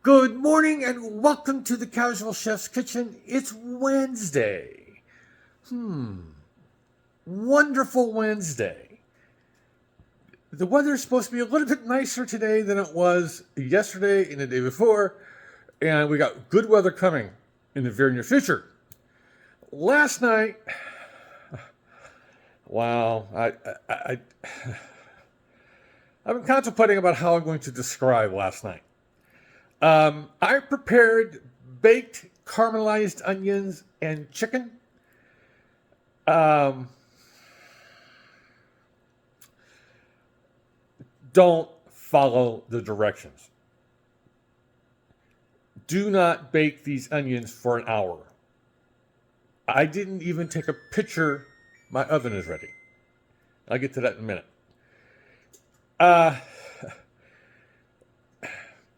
Good morning and welcome to the Casual Chef's Kitchen. It's Wednesday. Wonderful Wednesday. The weather is supposed to be a little bit nicer today than it was yesterday and the day before, and we got good weather coming in the very near future. Last night, wow, I've been contemplating about how I'm going to describe last night. I prepared baked caramelized onions and chicken. Don't follow the directions. Do not bake these onions for an hour. I didn't even take a picture. My oven is ready. I'll get to that in a minute.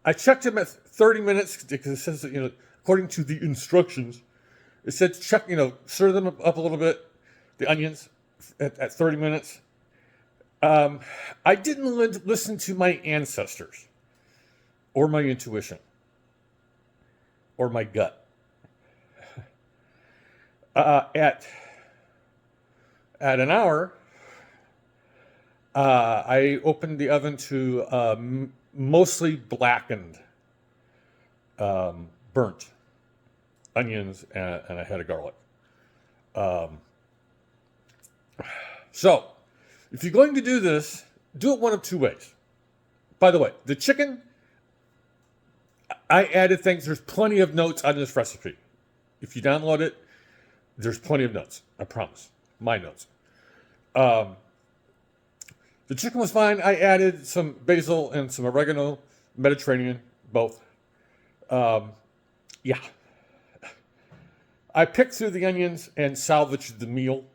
I checked them at 30 minutes because it says that, according to the instructions, it said check, stir them up a little bit, the onions, at 30 minutes. I didn't listen to my ancestors or my intuition or my gut. At an hour, I opened the oven to mostly blackened, burnt onions and a head of garlic. So, if you're going to do this, do it one of two ways. By the way, the chicken, I added things. There's plenty of notes on this recipe. If you download it, there's plenty of notes. I promise. My notes. The chicken was fine. I added some basil and some oregano, Mediterranean, both. Yeah. I picked through the onions and salvaged the meal.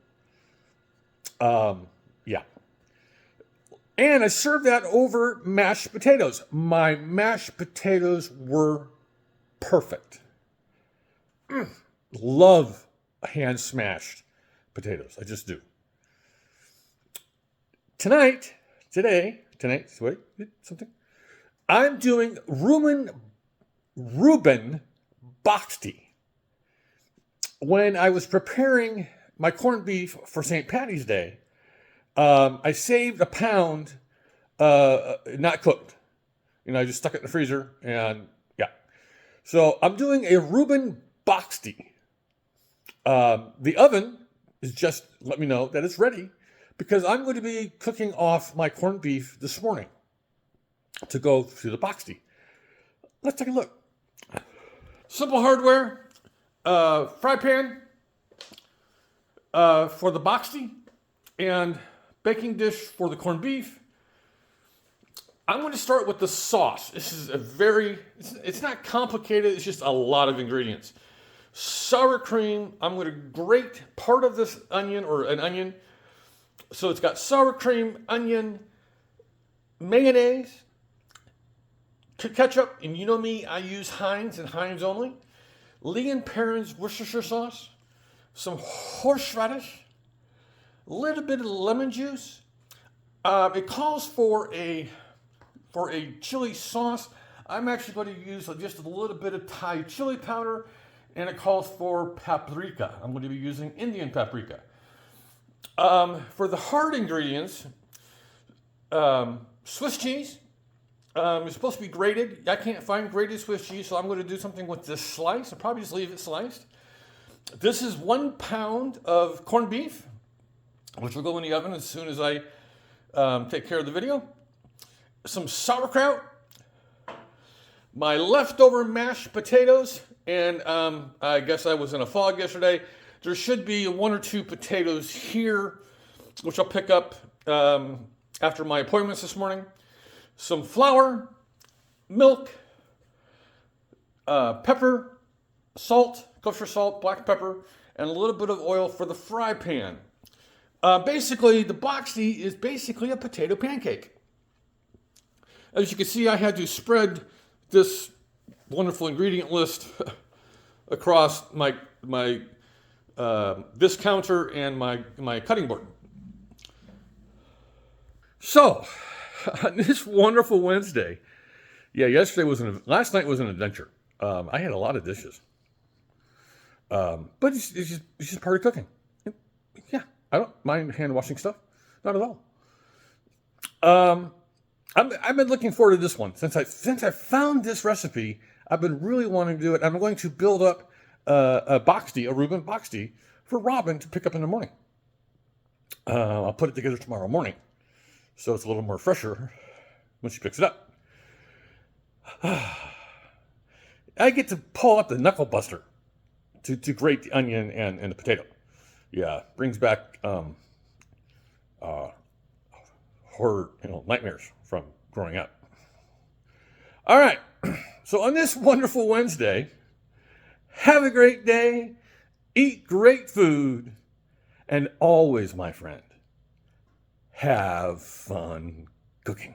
Yeah. And I served that over mashed potatoes. My mashed potatoes were perfect. Love hand-smashed potatoes. I just do. Tonight, I'm doing Reuben Boxty. When I was preparing my corned beef for St. Patty's Day, I saved a pound, not cooked. I just stuck it in the freezer, and yeah. So I'm doing a Reuben Boxty. The oven is just let me know that it's ready, because I'm going to be cooking off my corned beef this morning to go through the Boxty. Let's take a look. Simple hardware, fry pan for the Boxty, and baking dish for the corned beef. I'm going to start with the sauce. This is it's not complicated, it's just a lot of ingredients. Sour cream, I'm going to grate part of this onion, or an onion. So it's got sour cream, onion, mayonnaise, ketchup, and you know me, I use Heinz and Heinz only. Lee & Perrins Worcestershire sauce, some horseradish, a little bit of lemon juice. It calls for a chili sauce. I'm actually going to use just a little bit of Thai chili powder, and it calls for paprika. I'm going to be using Indian paprika. For the hard ingredients, Swiss cheese is supposed to be grated. I can't find grated Swiss cheese, so I'm going to do something with this slice. I'll probably just leave it sliced. This is 1 pound of corned beef, which will go in the oven as soon as I take care of the video. Some sauerkraut, my leftover mashed potatoes, and I guess I was in a fog yesterday. There should be 1 or 2 potatoes here, which I'll pick up after my appointments this morning. Some flour, milk, pepper, salt, kosher salt, black pepper, and a little bit of oil for the fry pan. Basically, the Boxty is basically a potato pancake. As you can see, I had to spread this wonderful ingredient list across my this counter and my cutting board. So, on this wonderful Wednesday, Yeah, last night was an adventure. I had a lot of dishes. But it's just part of cooking. Yeah, I don't mind hand washing stuff. Not at all. I've been looking forward to this one since I found this recipe. I've been really wanting to do it. I'm going to build up a Reuben Boxty for Robin to pick up in the morning. I'll put it together tomorrow morning, so it's a little more fresher when she picks it up. I get to pull up the knuckle buster to grate the onion and the potato. Yeah, brings back horror, nightmares from growing up. All right, so on this wonderful Wednesday, have a great day, eat great food, and always, my friend, have fun cooking.